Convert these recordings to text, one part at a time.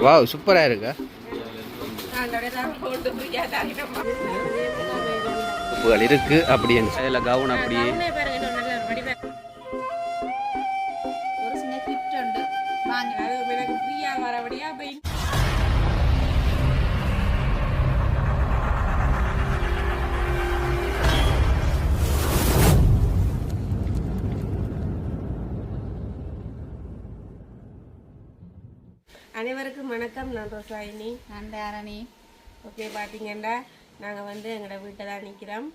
Wow சூப்பராக இருக்கா. உப்புகள் இருக்கு அப்படின்னு அதில் கவுன் அப்படியே ஒரு சின்ன கிஃப்ட் உண்டு வாங்கி எனக்கு ஃப்ரீயா வரபடியா போய் அனைவருக்கும் வணக்கம். நான் ரோசாயினி. நான் தாரணி. ஓகே, பார்த்தீங்கன்னா நாங்கள் வந்து எங்களோட வீட்டை தான் நிற்கிறோம்.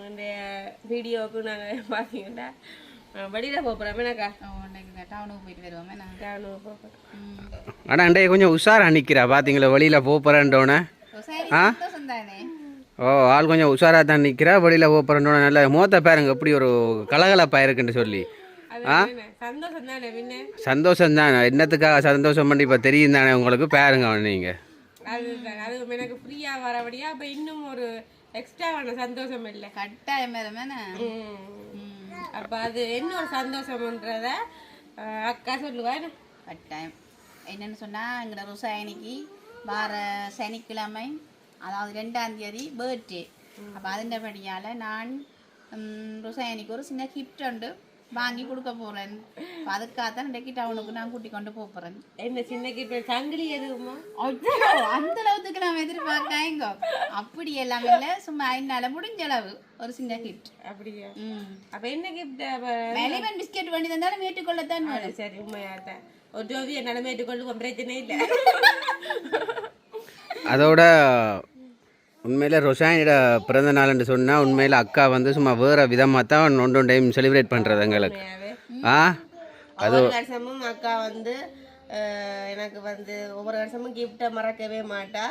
இந்த வீடியோவுக்கு நாங்கள் பார்த்தீங்கன்னா வெளியில் போகிறோம். என்னக்கா டவுனுக்கு போயிட்டு வருவோமே. நான் டவுனுக்கு போகிறோம். ஆனால் அண்டைய கொஞ்சம் உஷாராக நிற்கிறா பார்த்தீங்களா, வெளியில் போகிறேன்டோன்னே. தானே ஓ, ஆள் கொஞ்சம் உஷாராக தான் நிற்கிறா. வெளியில் போகிறேன்டோன்னே நல்ல மோத்த பாருங்க எப்படி ஒரு கலகலப்பாக இருக்குன்னு சொல்லி. சந்தோஷம் தானே. பின்ன சந்தோஷம் தான். என்னத்துக்காக சந்தோஷம் பண்ணி இப்போ தெரியும் தானே உங்களுக்கு. பாருங்க நீங்கள் அது எனக்கு ஃப்ரீயாக வரபடியா அப்போ இன்னும் ஒரு எக்ஸ்ட்ராவான சந்தோஷம் இல்லை. கட்டாயம் மேலே. அப்போ அது என்ன ஒரு சந்தோஷம்ன்றத அக்கா சொல்லுவா. கட்டாயம் என்னன்னு சொன்னால் எங்களோட ருசாயனிக்கு வார சனிக்கிழமை, அதாவது 2ஆம் தேதி பர்த்டே. அப்போ அதன்படியால் நான் ருசாயனிக்கு ஒரு சின்ன கிஃப்ட் உண்டு வாங்கி கொடுக்க போகிறேன். அதுக்காகத்தான் இன்றைக்கு டவுனுக்கு நான் கூட்டி கொண்டு போகிறேன். என்ன சின்ன கிஃப்ட்? சங்கிலி எதுவுமா? அந்த அளவுக்கு நான் எதிர்பார்க்காங்க. அப்படி எல்லாம் இல்லை, சும்மா என்னால் முடிஞ்ச அளவு ஒரு சின்ன கிஃப்ட். அப்படியா? அப்போ என்ன கிஃப்ட்? மெலிவன் பிஸ்கெட் வேண்டி தந்தாலும் ஏற்றுக்கொள்ளத்தான். சரி, உண்மையாத்தான். ஒரு ஜோவி என்னால் ஏற்றுக்கொள்ளுவோம், பிரச்சனை இல்லை. அதோட உண்மையில் ரொஷானியோட பிறந்த நாள்னு சொன்னால் உண்மையில் அக்கா வந்து சும்மா வேறு விதமாக தான் ஒன்று டைம் செலிப்ரேட் பண்ணுறது எங்களுக்கு. அது வருஷமும் அக்கா வந்து எனக்கு வந்து ஒவ்வொரு வருஷமும் கிஃப்டை மறக்கவே மாட்டா.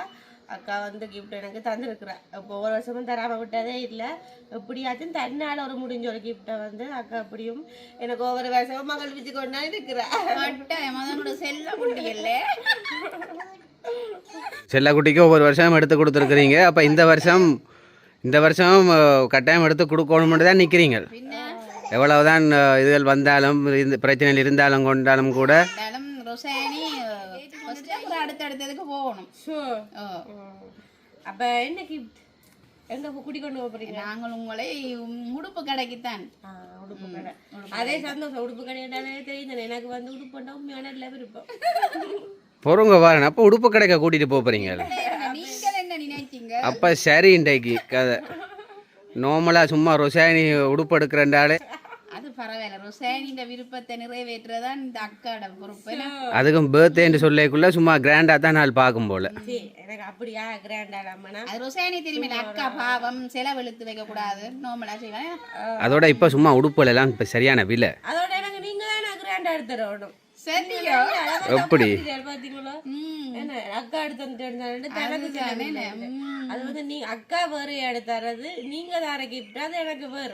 அக்கா வந்து கிஃப்ட் எனக்கு தந்துருக்குறா. இப்போ ஒவ்வொரு வருஷமும் தராமல் விட்டதே இல்லை. எப்படியாச்சும் தன்னால் ஒரு முடிஞ்ச ஒரு கிஃப்டை வந்து அக்கா அப்படியும் எனக்கு ஒவ்வொரு வருஷமும் மகிழ்ச்சி கொண்டா இருக்கிறா. செல்ல குட்டிகள்ல செல்லக்குட்டிக்கு ஒவ்வொரு வருஷம் எடுத்து கொடுத்துருக்குறீங்க. அப்போ இந்த வருஷம் கட்டாயம் எடுத்து கொடுக்கணும்னு தான் நிற்கிறீங்க. எவ்வளவுதான் இதுகள் வந்தாலும் பிரச்சனைகள் இருந்தாலும் கொண்டாலும் கூட அடுத்தடுத்ததுக்கு போகணும். அப்போ என்ன கிஃப்ட் எங்க குடி கொண்டு போறீங்க? நாங்கள் உங்களை உடுப்பு கடைக்குத்தான். உடுப்பு கடை. அதே சந்தோஷம். உடுப்பு கடையாலே தெரியுது எனக்கு வந்து உடுப்புண்டா உண்மையான இல்லை விருப்பம். பொறுங்க வாரேன். அப்போ உடுப்பு கடைக்க கூட்டிகிட்டு போகிறீங்க. அப்போ சரி, இன்றைக்கு கதை நார்மலாக சும்மா ரொசாயனி உடுப்பு எடுக்கிறண்டாலே அது பரவாயில்ல. ரொசாயனியோட விருப்பத்தை நிறைவேற்றுறதான் இந்த அக்காட பொறுப்பு. அதுக்கும் பர்த்டேன்னு சொல்லக்குள்ள சும்மா கிராண்டாக தான் நாள் பார்க்கும் போல. எனக்கு அப்படியா கிராண்டா? அது ரொசாயனி தெரியுமில்ல, அக்கா பாவம் செலவெழுத்து வைக்கக்கூடாது, நார்மலாக செய்வேன். அதோட இப்போ சும்மா உடுப்புல எல்லாம் இப்போ சரியான விலை. அதோட எனக்கு நீங்கள் தான் கிராண்டா எடுத்துடணும். எப்படி பாத்தீங்களா? அக்கா எடுத்து அது வந்து நீ அக்கா வேற எடுத்துறது, நீங்க தார கிஃப்ட், அது எனக்கு வேற.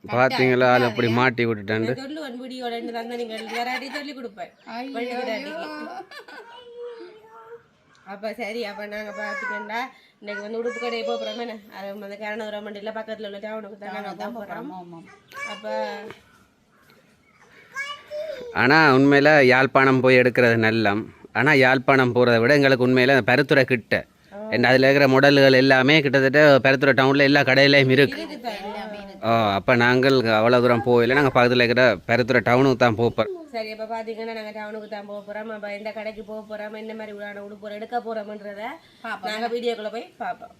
பாத்தீங்களா? அது அப்படி மாட்டி விட்டுட்டாண்டு சொல்லுவேன். வீடியோல தந்தா நீங்க யாராட்டி சொல்லி கொடுப்பேன். அப்ப சரி. அப்ப நாங்க பாத்தீங்கன்னா இன்னைக்கு வந்து உடுப்பு கடையை போறோம். அது வந்து கரணபுரம் மண்டியில பக்கத்துல உள்ள டவுனுக்கு தான் நாங்க போறோம். அப்ப ஆனால் உண்மையில் யாழ்ப்பாணம் போய் எடுக்கிறது நல்லம். ஆனால் யாழ்ப்பாணம் போகிறத விட எங்களுக்கு உண்மையில் பருத்துறை கிட்ட என்ன அதில் இருக்கிற மாடல்கள் எல்லாமே கிட்டத்தட்ட பருத்துறை டவுனில் எல்லா கடையிலையும் இருக்குது. அப்போ நாங்கள் அவ்வளோ தூரம் போகல. நாங்கள் பக்கத்தில் இருக்கிற பருத்துறை டவுனுக்கு தான் போகிறோம். சரி, அப்போ பார்த்தீங்கன்னா நாங்கள் டவுனுக்கு தான் போக போகிறோம். அப்போ எந்த கடைக்கு போக போகிறோம், என்ன மாதிரி உடான உடுப்பு எடுக்க போகிறோம்ன்றதை நாங்கள் வீடியோக்குள்ளே போய் பார்ப்போம்.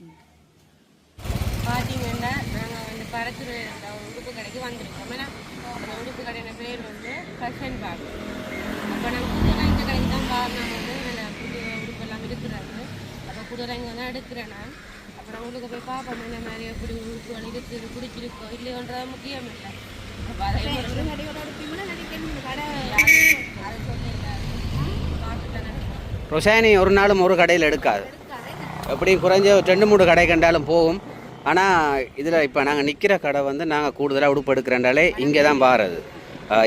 பார்த்தீங்கன்னா நாங்கள் வந்து பருத்துறை உடுப்பு கடைக்கு வந்துருக்கோம். ஏன்னா அந்த உடுப்பு கடையோட பேர் வந்து ஃபேஷன் பேக். அப்போ நாங்கள் புதுதாக இந்த கடைக்கு தான் பாருங்கள் வந்து நல்ல புது உடுப்பு எல்லாம் இருக்கிறாங்க. அப்போ புதுதாக இங்கே தான் எடுக்கிறேன் நான். அப்புறம் உங்களுக்கு போய் பார்ப்போம் என்ன மாதிரி எப்படி உடுப்புகள் இருக்குது, பிடிச்சிருக்கோ இல்லையோன்றத முக்கியம் இல்லை. அப்போ அதை ரொசாயனி ஒரு நாளும் ஒரு கடையில் எடுக்காது. எப்படி குறைஞ்ச 2-3 கடை கண்டாலும் போகும். ஆனால் இதில் இப்போ நாங்கள் நிற்கிற கடை வந்து நாங்கள் கூடுதலாக உடுப்பு எடுக்கிறேன்டாலே இங்கே தான் பாருது.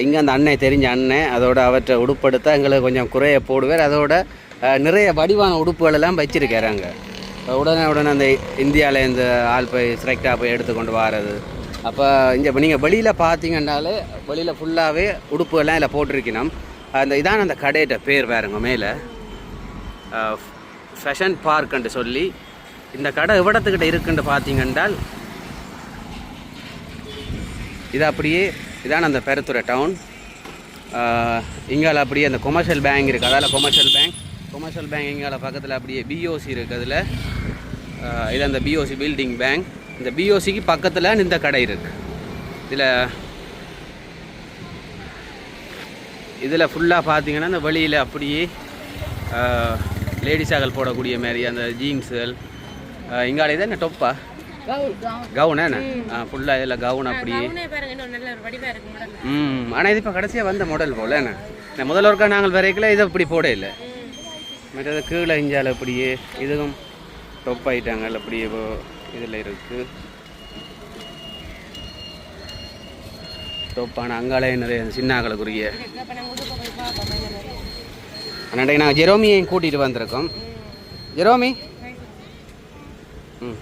இங்கே அந்த அண்ணன் தெரிஞ்ச அண்ணன் அதோட அவற்றை உடுப்படுத்த எங்களுக்கு கொஞ்சம் குறைய போடுவார். அதோட நிறைய வடிவான உடுப்புகள் எல்லாம் வச்சிருக்கிறாங்க. உடனே அந்த இந்தியாவில் இந்த ஆள் போய் ஸ்ட்ரைக்டாக போய் எடுத்துக்கொண்டு வாரது. அப்போ இங்கே நீங்கள் வெளியில் பார்த்தீங்கன்னாலே வெளியில் ஃபுல்லாகவே உடுப்புகள்லாம் இதில் போட்டிருக்கணும். இதான் அந்த கடையிட்ட பேர் பாருங்க மேலே ஃபேஷன் பார்க்குன்னு சொல்லி. இந்த கடை எவ்வளத்துக்கிட்ட இருக்குன்னு பார்த்தீங்கன்றால் இது அப்படியே இதான் அந்த பெருத்துறை டவுன். இங்கால அப்படியே அந்த கொமர்ஷியல் பேங்க் இருக்குது, அதால் கொமர்ஷியல் பேங்க் இங்கால பக்கத்தில் அப்படியே பிஓசி இருக்குது. அதில் இது அந்த பிஓசி பில்டிங் பேங்க். இந்த பிஓசிக்கு பக்கத்தில் இந்த கடை இருக்குது. இதில் ஃபுல்லாக பார்த்தீங்கன்னா இந்த வெளியில் அப்படியே லேடிஸாக்கள் போடக்கூடிய மாதிரி அந்த ஜீன்ஸுகள் இங்கால இது என்ன டொப்பா கவுன் என்ன ஃபுல்லாக இதில் கவுன் அப்படியே. ஆனால் இது இப்போ கடைசியாக வந்த மாடல் போல் என்ன முதல்ல ஒருக்கா நாங்கள் வரைக்கல இதை அப்படி போட இல்லை. மற்றது கீழே இஞ்சால் அப்படியே இதுவும் டொப் ஆகிட்டாங்க அப்படியே இதில் இருக்குது டொப்பான அங்காலே நிறைய சின்ன ஆக்களுக்குரிய. அன்றைக்கு நாங்கள் ஜெரோமியையும் கூட்டிகிட்டு வந்திருக்கோம். ஜெரோமி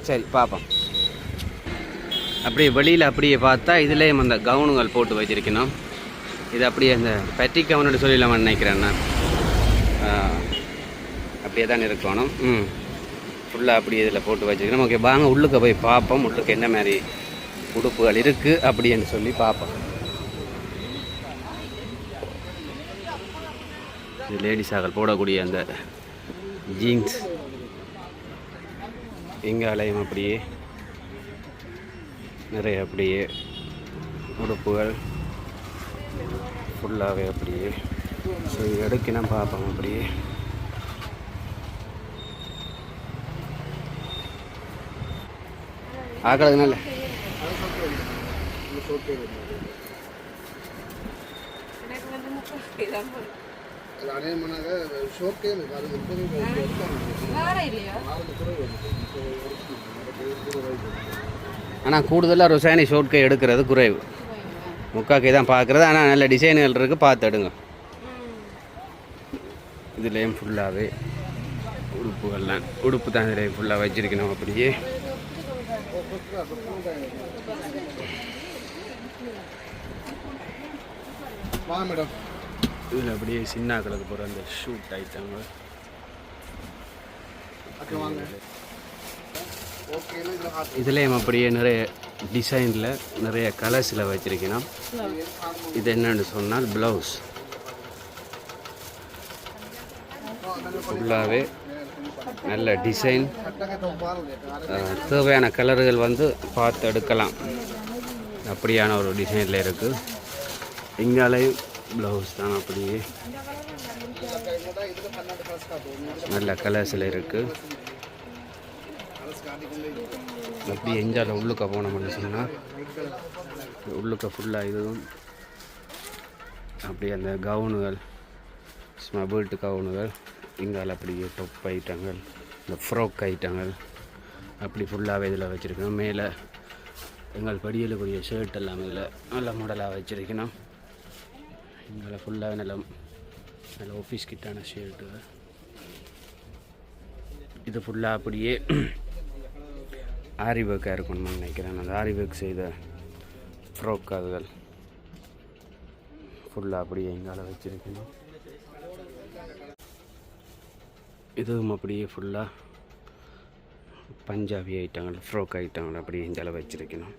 சரி பார்ப்போம். அப்படியே வெளியில் அப்படியே பார்த்தா இதுலேயும் அந்த கவுனுங்கள் போட்டு வச்சுருக்கணும். இது அப்படியே அந்த பெட்டிக் கவுன்னு சொல்லிடலாமா நினைக்கிறேன் நான். அப்படியே தான் இருக்கணும். ஃபுல்லாக அப்படியே இதில் போட்டு வச்சுருக்கணும். ஓகே வாங்க உள்ளுக்கு போய் பார்ப்போம். உள்ளுக்கு என்ன மாதிரி உடுப்புகள் இருக்குது அப்படின்னு சொல்லி பார்ப்போம். இது லேடிஸாக போடக்கூடிய அந்த ஜீன்ஸ் இங்காலையும் அப்படியே நிறைய அப்படியே உடுப்புகள் ஃபுல்லாகவே அப்படியே. ஸோ எடுக்கினா பார்ப்போம். அப்படியே ஆக்கிறதுனால ஆனால் கூடுதலாக ருசாயனி ஷோட்கை எடுக்கிறது குறைவு. முக்காக்கை தான் பார்க்குறது. ஆனால் நல்ல டிசைன்கள் இருக்குது, பார்த்து எடுங்க. இதுலேயும் ஃபுல்லாகவே உடுப்புகள்லாம் உடுப்பு தான் இதில் ஃபுல்லாக வச்சுருக்கணும். அப்படியே மேடம் இதில் அப்படியே சின்னாக்களுக்கு போகிற அந்த ஷூட் ஐட்டங்கள் இதுலேயும் அப்படியே நிறைய டிசைனில் நிறைய கலர்ஸில் வச்சுருக்கணும். இது என்னன்னு சொன்னால் ப்ளவுஸ் ஃபுல்லாகவே நல்ல டிசைன், தேவையான கலர்கள் வந்து பார்த்து எடுக்கலாம். அப்படியான ஒரு டிசைனில் இருக்குது. இங்காலையும் ப்ளவுஸ் தான் அப்படியே நல்ல கலர்ஸில் இருக்குது. அப்படியே எஞ்சால உள்ளுக்க போனோம்னு சொன்னால் உள்ளுக்க ஃபுல்லாக இதுவும் அப்படியே அந்த கவுனுகள் ஸ்மபிள்ட்டு கவுனுகள் இங்கால அப்படியே டொப் ஐட்டங்கள் இந்த ஃப்ரோக் ஐட்டங்கள் அப்படி ஃபுல்லாகவே இதில் வச்சுருக்கணும். மேலே எங்கள் படியலுக்குரிய ஷர்ட் எல்லாம் இதில் நல்ல மாடலாக வச்சுருக்கணும். இங்கே ஃபுல்லாக நல்ல ஆஃபீஸ் கிட்டான ஷர்ட்டு. இது ஃபுல்லாக அப்படியே ஆரி ஒர்க்காக இருக்கணும்னு நினைக்கிறேன். அந்த ஆரி ஒர்க் செய்த ஃப்ரோக் அதுகள் ஃபுல்லாக அப்படியே எங்கால வச்சுருக்கணும். இதுவும் அப்படியே ஃபுல்லாக பஞ்சாபி ஐட்டங்கள் ஃப்ரோக் ஐட்டங்கள் அப்படியே எங்கால வச்சுருக்கணும்.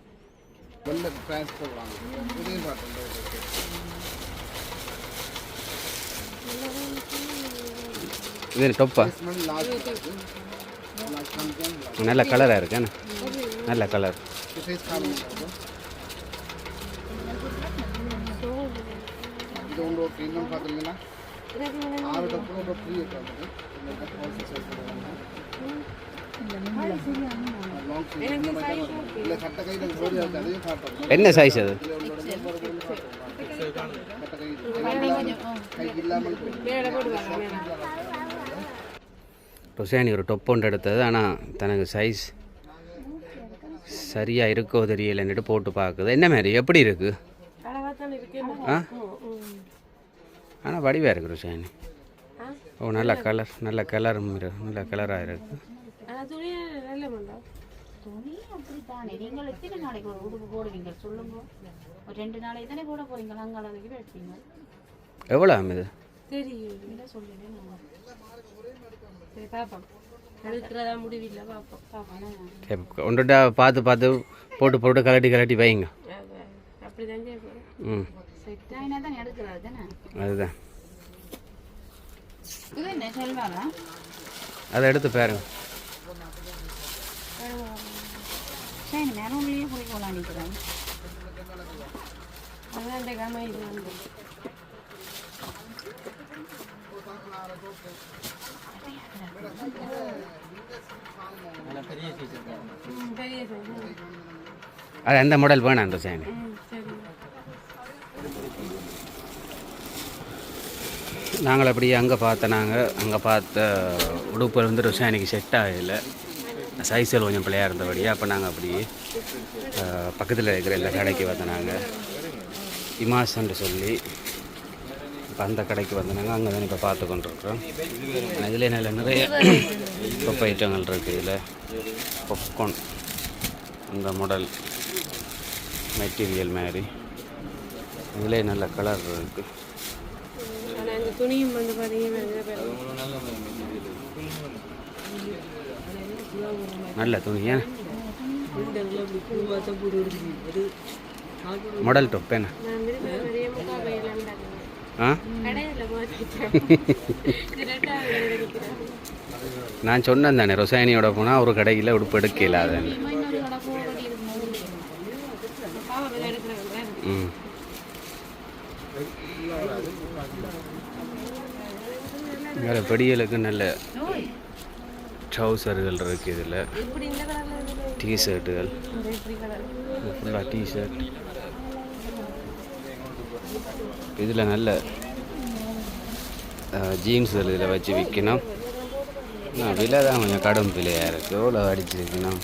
இது டொப்பா நல்ல கலராக இருக்கு. நல்ல கலர். என்ன சைஸ் அது? ருசானி ஒரு டொப் ஒன்று எடுத்தது. ஆனால் தனக்கு சைஸ் சரியாக இருக்கோ தெரியலைன்னுட்டு போட்டு பார்க்குது. என்ன மாதிரி எப்படி இருக்குது? ஆனால் வடிவாக இருக்குது ருசானி. ஓ நல்ல கலர், நல்ல கலரும் நல்ல கலராக இருக்குது. எவ்வளோ ஆகுது? தெரியும் சொல்லுவேன் சரி பார்ப்போம் எடுக்கிறதா முடிவில்லை பார்ப்போம் ஒன்றுட்டா பார்த்து பார்த்து போட்டு போட்டு கலட்டி வைங்க. அப்படி தான் செய்ய போகிறேன். ம் செட் ஆகினா தான் எடுக்கிறது தானே. அதுதான் இது என்ன செல்வாரா? அதை எடுத்து பாருங்க. சரி மெரூன்லேயே பிடிக்கலாம் நிற்கிறேன். அதான் இந்த காம இது வந்து பெரிய அது எந்த மாடல் வேணும் அந்த சேனி? சரி நாங்கள் அப்படியே அங்கே பார்த்த உடுப்பு வந்து ருசானிக்கு செட் ஆகலை. சைஸில் கொஞ்சம் பிள்ளையாக இருந்தபடியாக அப்போ நாங்கள் அப்படியே பக்கத்தில் இருக்கிற எல்லா கடைக்கு வந்தனாங்க. இமாஸ்ன்னு சொல்லி இப்போ அந்த கடைக்கு வந்தனாங்க. அங்கே தான் இப்போ பார்த்து கொண்டிருக்கிறோம். இதில் நிறைய பப்பு ஐட்டங்கள் இருக்குது. இதில் பாப்கார்ன் அந்த மாடல் மெட்டீரியல் மாதிரி இதிலே நல்ல கலர் இருக்குது. ஆனால் இந்த துணியும் வந்து பார்த்தீங்கன்னா நல்ல துணியா மாடல் டாப் என்ன? ஆ நான் சொன்னேன் தானே ரொசானியோட போனால் ஒரு கடையில் உடுப்பு எடுக்கல. அது ம் வேறு படியலுக்கு நல்ல ட்ரௌசர்கள் இருக்குது. இதில் டிஷர்ட்டுகள் ஃபுல்லாக டிஷர்ட். இதில் நல்ல ஜீன்ஸுகள் இதில் வச்சு விற்கணும். விலை தான் கொஞ்சம் கடும் விலையாக இருக்குது. எவ்வளோ அடிச்சிருக்கணும்?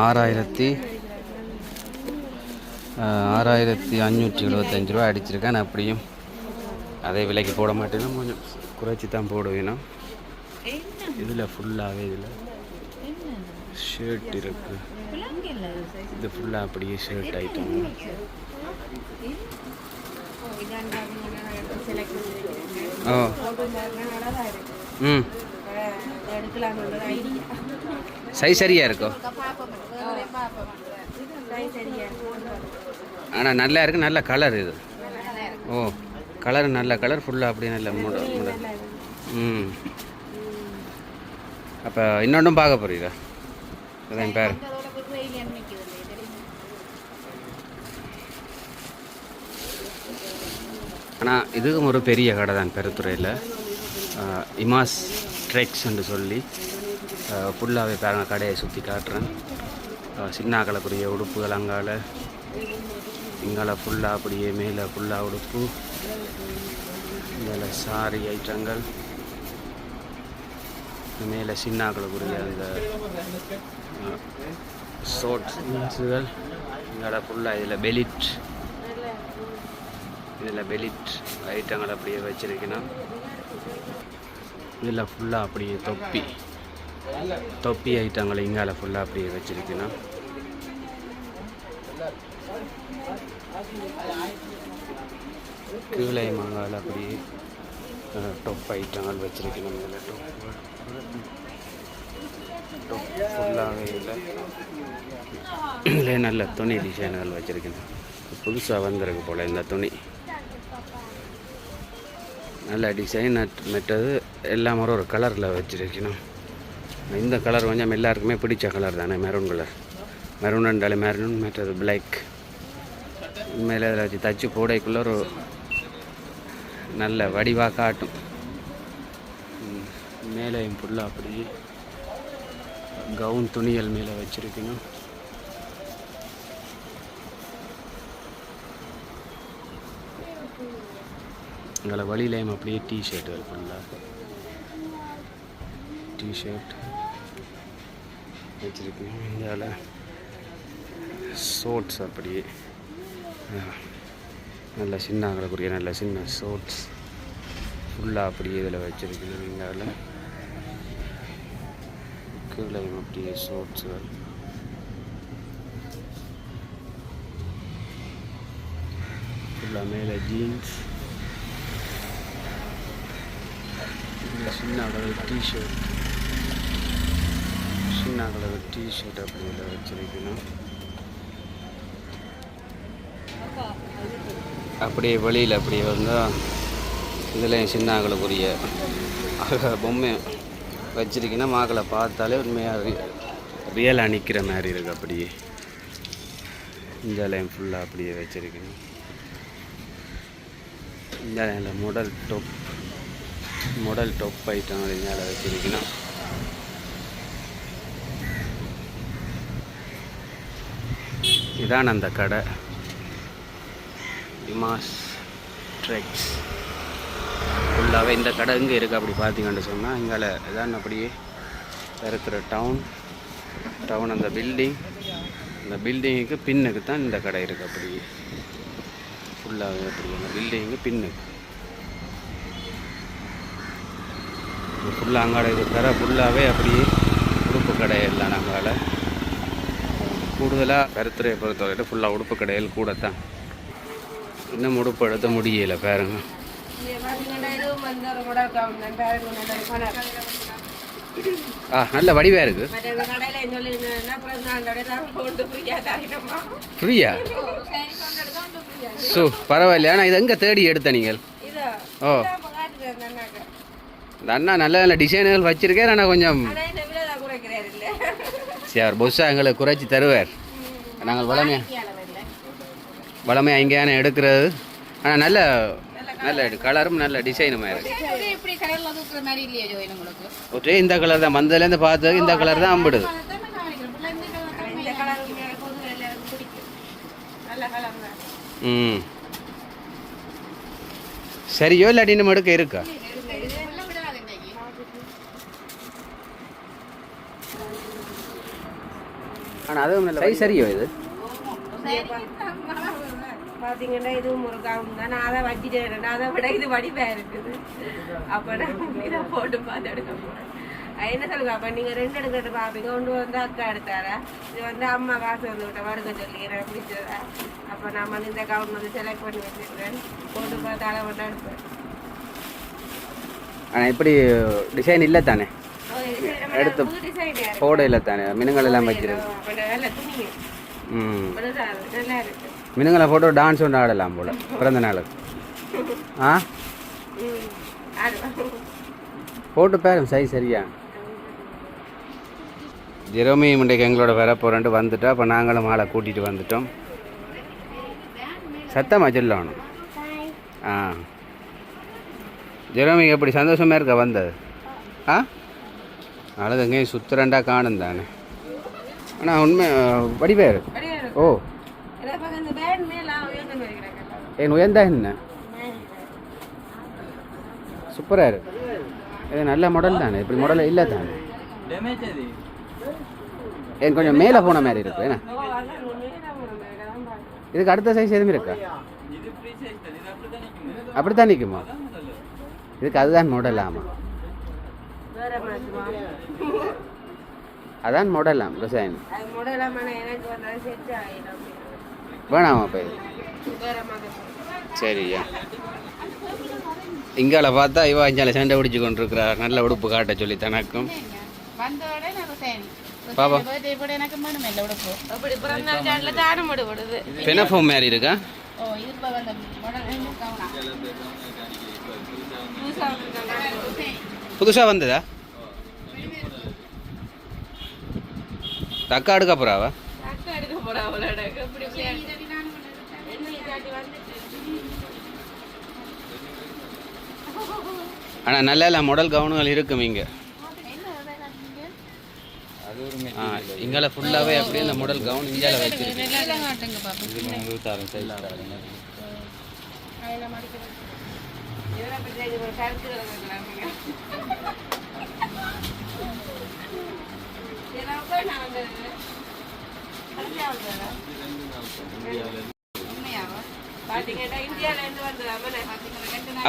6,575 ரூபா அடிச்சிருக்கேன். அப்படியும் அதே விலைக்கு போட மாட்டேன்னா கொஞ்சம் குறைச்சி தான் போடுவேணும். இதில் ஃபுல்லாகவே இதில் ஷர்ட் இருக்குது. இது ஃபுல்லாக அப்படியே ஷர்ட் ஐட்டம். ஓ ம் சைஸ் சரியாக இருக்கும். ஆனால் நல்லா இருக்குது. நல்ல கலர் இது. ஓ கலர் நல்ல கலர் ஃபுல்லாக அப்படியே நல்ல மூட. ம் அப்போ இன்னொன்றும் பார்க்க போகிறீங்களா? அதான் பேர் ஆனால் இதுக்கும் ஒரு பெரிய கடை தான் பெருத்துறையில். இமாஸ் ட்ரெக்ஸ்ன்னு சொல்லி ஃபுல்லாகவே பாருங்க கடையை சுற்றி காட்டுறேன். சின்னாக்களுக்குரிய உடுப்புகள் அங்கால இங்கால ஃபுல்லாக அப்படியே மேலே ஃபுல்லாக உடுப்பு. இதில் சாரி ஐட்டங்கள் மேலே சின்னாக்களுக்குரிய அந்த ஷோட்ஸுகள் இங்கால ஃபுல்லாக இதில் பெலிட் ஐட்டங்கள் அப்படியே வச்சிருக்கணும். இதில் ஃபுல்லாக அப்படியே தொப்பி ஐட்டங்கள் இங்கால ஃபுல்லாக அப்படியே வச்சிருக்கணும். கீழே மங்கால அப்படியே டொப் ஐட்டங்கள் வச்சிருக்கணும். இதில் டொப் ஃபுல்லாகவே இதில் நல்ல துணி டிசைன்கள் வச்சிருக்கணும். புதுசாக வந்திருக்கு போல் இந்த துணி. நல்ல டிசைன் மெட்டது எல்லாம் ஒரு கலரில் வச்சுருக்கணும். இந்த கலர் கொஞ்சம் எல்லாருக்குமே பிடிச்ச கலர் தானே, மெரூன் கலர். மெரூன்ன்றாலே மெரூன், மெட்டது பிளாக். மேலே அதில் வச்சு தச்சு போடைக்குள்ளே ஒரு நல்ல வடிவாக காட்டும். மேலேயும் ஃபுல்லாக அப்படி கவுன் துணிகள் மேலே வச்சுருக்கணும். எங்களை வழியிலையும் அப்படியே டிஷர்ட்டுகள் ஃபுல்லாக டிஷர்ட் வச்சுருக்கேன். இந்தியாவில் ஷோட்ஸ் அப்படியே நல்ல சின்னங்களுக்குரிய நல்ல சின்ன ஷோட்ஸ் ஃபுல்லாக அப்படியே இதில் வச்சுருக்கேன். இந்தியாவில் கீழையும் அப்படியே ஷோட்ஸுகள் ஃபுல்லாக மேலே ஜீன்ஸ் சின்ன அளவு டிஷர்ட், சின்ன அளவு டிஷர்ட் அப்படிங்கிற வச்சிருக்கணும். அப்படியே வெளியில் அப்படியே வந்தால் இதில் சின்ன அகலுக்குரிய பொம்மை வச்சிருக்கீங்கன்னா மக்களை பார்த்தாலே உண்மையாக ரியலாக நிற்கிற மாதிரி இருக்குது. அப்படியே இந்த லைன் ஃபுல்லாக அப்படியே வச்சிருக்கணும். இந்த லைனில் மாடல் டாப் ஐட்டம் மேலே வச்சிருக்கணும். இதான் அந்த கடை இமாஸ் ட்ரெக்ஸ் ஃபுல்லாகவே. இந்த கடை இங்கே இருக்குது அப்படி பார்த்தீங்கன்னு சொன்னால் இங்கே இதான் அப்படியே இருக்கிற டவுன் அந்த பில்டிங்குக்கு பின்னுக்கு தான் இந்த கடை இருக்குது. அப்படியே ஃபுல்லாகவே அப்படி அந்த பில்டிங்கு பின்னுக்கு ஃபுல்லாக அங்காட இது தர ஃபுல்லாகவே அப்படியே உடுப்பு கடையெல்லாம் நாங்கள் கூடுதலாக கருத்துறையை பொறுத்தவரையில் ஃபுல்லாக உடுப்பு கடைகள் கூட தான். இன்னும் உடுப்பு எடுத்த முடியலை பாருங்க. நல்ல வடிவாக இருக்குது. ஃப்ரீயா? ஸோ பரவாயில்ல. ஆனால் இது எங்கே தேடி எடுத்த நீங்கள்? ஓ, இந்த அண்ணா நல்ல நல்ல டிசைன்கள் வச்சுருக்கேன். ஆனால் கொஞ்சம் சரி புதுசாக எங்களுக்கு குறைச்சி தருவார். நாங்கள் வளமையாக இங்கேயான எடுக்கிறது. ஆனால் நல்ல கலரும் நல்ல டிசைனுமாக இருக்குது. ஓகே, இந்த கலர் தான் வந்ததுலேருந்து பார்த்தது. இந்த கலர் தான் அம்பிடுது. சரியோ இல்லாட்டி நம்ம எடுக்க இருக்கா? ஆனால் அதுவும் நல்ல சரியோ இது பார்த்தீங்கன்னா இதுவும் ஒரு கவுன் தான். நான் அதை வச்சுட்டேன். அதை விட இது வடிவாக இருக்குது. அப்போ நான் இதை போட்டு பார்த்து எடுக்க போகிறேன். என்ன சொல்லுங்க, அப்போ நீங்கள் 2 எடுக்கிட்டு பார்ப்பீங்க. ஒன்று வந்து அக்கா எடுத்தாரா, இது வந்து அம்மா காசு வந்து விட்ட வடுக்க சொல்லிக்கிறேன் பிடிச்சதா. அப்போ நான் வந்து இந்த கவுன் வந்து செலக்ட் பண்ணி வச்சுருக்கேன். போட்டு பார்த்து அளவு தான் எடுப்பேன். ஆனால் இப்படி டிசைன் இல்லை தானே? எடுத்து போட இல்லை தானே? மினுங்கள் எல்லாம் வச்சிருக்கு. நல்லா இருக்கு. மினுங்களை போட்டு டான்ஸ் ஒன்று ஆடலாம் போல் பிறந்த நாளுக்கு. போட்டு பாருங்க சரி சரியா. ஜெரோமி முண்டைக்கு எங்களோட வர போகிறேன்ட்டு வந்துட்டோம். அப்போ நாங்களும் ஆளை கூட்டிகிட்டு வந்துட்டோம். சத்தமாக சொல்லணும். ஜெரோமிக்கு எப்படி சந்தோஷமாக இருக்கா வந்தது? அழகு எங்கேயும் சுற்றுறண்டா காணும் தானே. ஆனால் உண்மை வடிவாக இருக்கு. ஓ, என் உயர்ந்தா என்ன சூப்பராக இருக்கு. இது நல்ல மாடல் தானே. இப்படி மாடல் இல்லை தானே. என் கொஞ்சம் மேலே போன மாதிரி இருக்கு. ஏன்னா இதுக்கு அடுத்த சைஸ் எதுவுமே இருக்கா? அப்படித்தான் நிற்குமா? இதுக்கு அதுதான் மாடல். ஆமாம், அதான் மாடலாம் ரசாயன் வேணாமா இப்போ இது? சரியா. இங்கால பார்த்தா இவா இஞ்சால சண்டை பிடிச்சி கொண்டு இருக்கிறா. நல்ல உடுப்பு காட்ட சொல்லி தனக்கும் பாப்பா பெனஃபோம் மாதிரி இருக்கா? புதுசா வந்ததா? அக்கா எடுக்க போறாவா? ஆனால் நல்ல மாடல் கவுனுகள் இருக்கும் இங்கே. இங்கால ஃபுல்லாகவே அப்படியே இந்த மாடல் கவுன் இந்தியாவில் வச்சிருக்கு.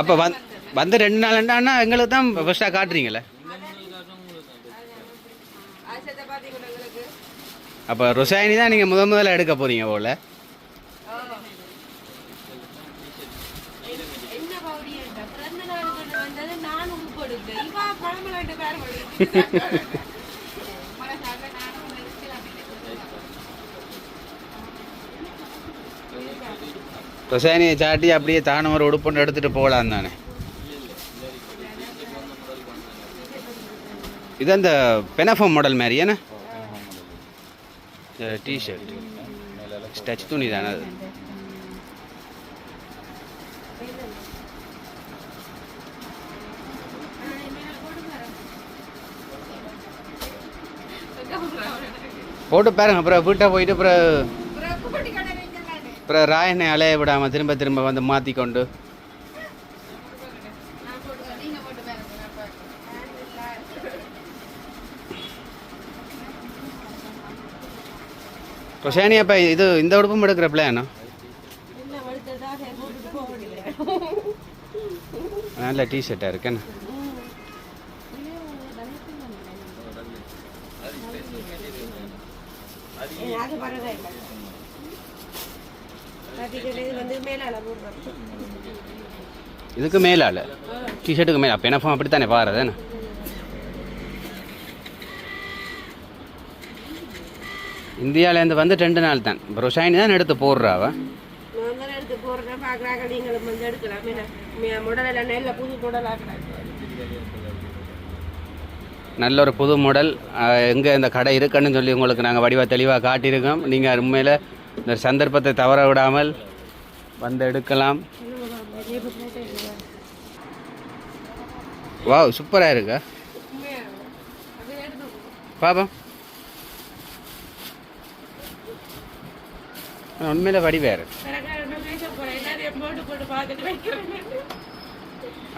அப்போ வந்து 2 நாள்னா எங்களுக்கு தான் ஃபர்ஸ்ட்டாக காட்டுறீங்களே. அப்போ ரொசாயினி தான் நீங்கள் முதல்ல எடுக்க போகிறீங்க போல. எடுத்து இப்போ பழம் விளையாட்டு பேர் ரொசானியை சாட்டி அப்படியே தானே ஒரு உடுப்புண்டு எடுத்துகிட்டு போகலாம் தானே. இது அந்த பெனஃபம் மாடல் மாதிரி ஏன்னா டிஷர்ட் ஸ்டச் துணி தானே அது. போட்டு பாருங்க. அப்புறம் வீட்டை போயிட்டு அப்புறம் ராயனை அலைய விடாமல் திரும்ப திரும்ப வந்து மாற்றி கொண்டு ரொஷானி அப்போ இது இந்த உடுப்பும் எடுக்கிற பிளானா? நல்ல டிஷர்ட்டாக இருக்குண்ணா. இதுக்கு மேலால டிஷர்ட்டுக்கு மேலே அப்போ என்ன அப்படித்தானே பாருதானே. இந்தியாவிலேருந்து வந்து 2 நாள் தான். இப்போ ரொஷாயினி தான் எடுத்து போடுறாவ. நல்ல ஒரு புது மாடல். எங்கே இந்த கடை இருக்குன்னு சொல்லி உங்களுக்கு நாங்கள் வடிவாக தெளிவாக காட்டியிருக்கோம். நீங்கள் உண்மையில் இந்த சந்தர்ப்பத்தை தவற விடாமல் வந்து எடுக்கலாம். வாவ், சூப்பராக இருக்கா பாப்பா. உண்மையில வடி வேறு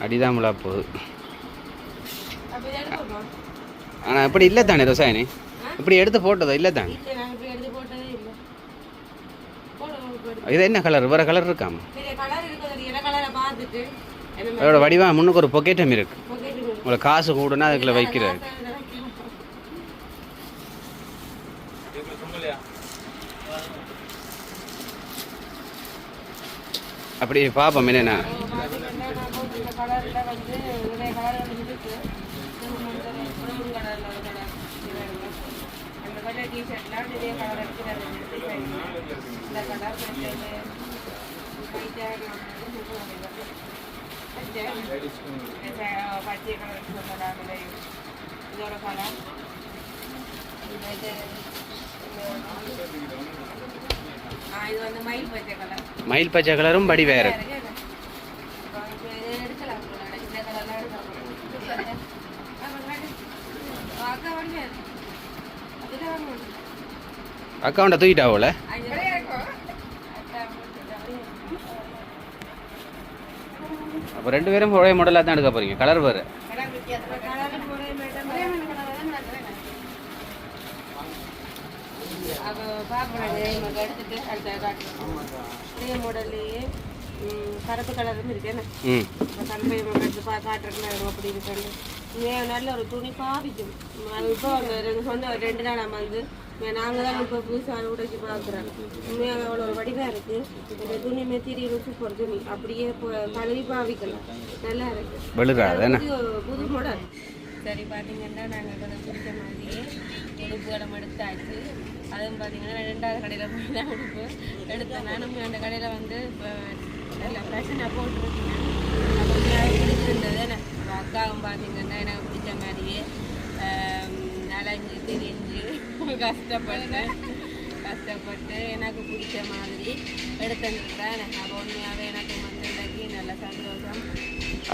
அடிதான் முழா போகுது. ஆனால் இப்படி இல்லை தானே ரொசாயினி? இப்படி எடுத்து போட்டதோ இல்லை தானே? இது என்ன கலர்? வேறு கலர் இருக்காம அதோட வடிவா முன்னுக்கு ஒரு பொக்கெட்டம் இருக்கு. உங்களுக்கு காசு கூடனா அதுக்குள்ள வைக்கிறாரு. அப்படி பார்ப்போம் என்னென்ன. மயில் பச்சை கலரும் படி வேறு. அக்கௌண்ட்டை தூக்கிட்டாவோல. அப்போ 2 பேரும் ஒரே மாடலாக தான் எடுக்க போகிறீங்க. கலர் வேறு. கருப்பு கலரும் இருக்கேன். காட்டுறேன் அப்படி இருக்கு. நல்ல ஒரு துணி பாவிக்கும். இப்போ சொந்த 2 நாள் வந்து நாங்கள் தான் இப்போ புதுசாக உடைச்சி பார்க்குறோம். உண்மையாக அவ்வளோ ஒரு வடிவாக இருக்குது. இந்த துணி மெத்தீரியல் சூப்பர் துணி. அப்படியே இப்போ கழுவி பாவிக்கலாம். நல்லா இருக்கு. புது மாடல். சரி, பார்த்தீங்கன்னா நாங்கள் பிடிச்ச மாதிரியே உடுப்பு இடம் எடுத்தாச்சு. அதுவும் பார்த்தீங்கன்னா 2வது கடையில் போய் தான் உடுப்பு எடுத்தேன். நானும் அந்த கடையில் வந்து இப்போ நல்ல ஃபேஷனாக போட்டுருக்கேன். அப்போ பிடிச்சிருந்தது. அக்காவும் பார்த்தீங்கன்னா எனக்கு பிடிச்ச மாதிரியே நலஞ்சு திரிஞ்சு கஷ்டப்பட்டு எனக்கு பிடிச்ச மாதிரி எடுத்துருக்கிறேன். அப்போ உண்மையாகவே எனக்கு வந்து இன்றைக்கி நல்ல சந்தோஷம்.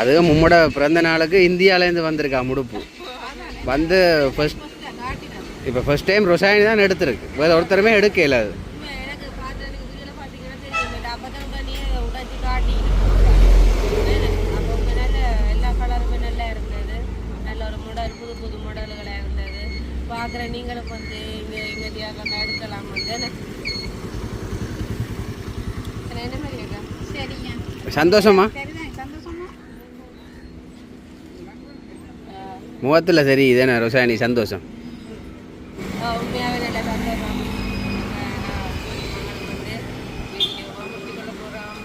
அது மும்மோட பிறந்த நாளுக்கு இந்தியாவிலேருந்து வந்திருக்கா முடுப்பு வந்து ஃபர்ஸ்ட். இப்போ ஃபர்ஸ்ட் டைம் ரொசாயினி தான் எடுத்துருக்கு. வேறு ஒருத்தருமே எடுக்கல. அது எனக்கு பார்த்ததுக்கு வீடியோவில் பார்த்தீங்கன்னா தெரியும். அப்பதான் உடனே உடைச்சி காட்டி அப்போ நல்ல எல்லா கலருமே நல்லா இருந்தது. நல்ல ஒரு மாடல், புது புது மாடல்களாக இருந்தது. பார்க்குற நீங்களும் வந்து இங்கே தியாகம் எடுக்கலாம் வந்து. என்ன மாதிரி இருக்கா? சரிங்க, சந்தோஷமா? முகத்தில் சரி இதேண்ணா ரொசாயினி சந்தோஷம். உண்மையாகவே நல்ல சந்தோஷம். வந்து முடிக்கொள்ள போகிறோம்.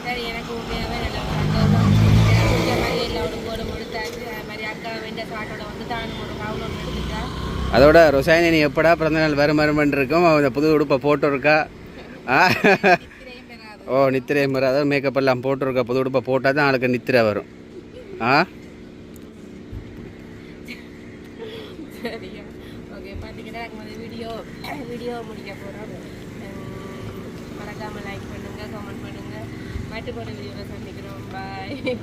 சரி, எனக்கு உண்மையாகவே நல்ல சந்தோஷம். எனக்கு பிடிச்ச மாதிரி எல்லா சாட்டோட வந்து தானும் ஒரு கவுலம் எடுத்துட்டா அதோட ரொசாயினி நீ எப்படா பிறந்தநாள் வருமருமன் இருக்கும் அந்த புது உடுப்பை போட்டிருக்கா ஓ நித்திரையும் வரும் அதாவது மேக்கப் எல்லாம் போட்டிருக்கா புது உடுப்பை போட்டால் தான் ஆளுக்கு நித்திரை வரும் சரியா ஓகே பார்த்தீங்கன்னா வீடியோ முடிக்க போகிறோம் மறக்காமல் லைக் பண்ணுங்கள் கமெண்ட் பண்ணுங்கள் மாட்டுப்பாடு வீடியோவில் சந்திக்கிறோம் பாய்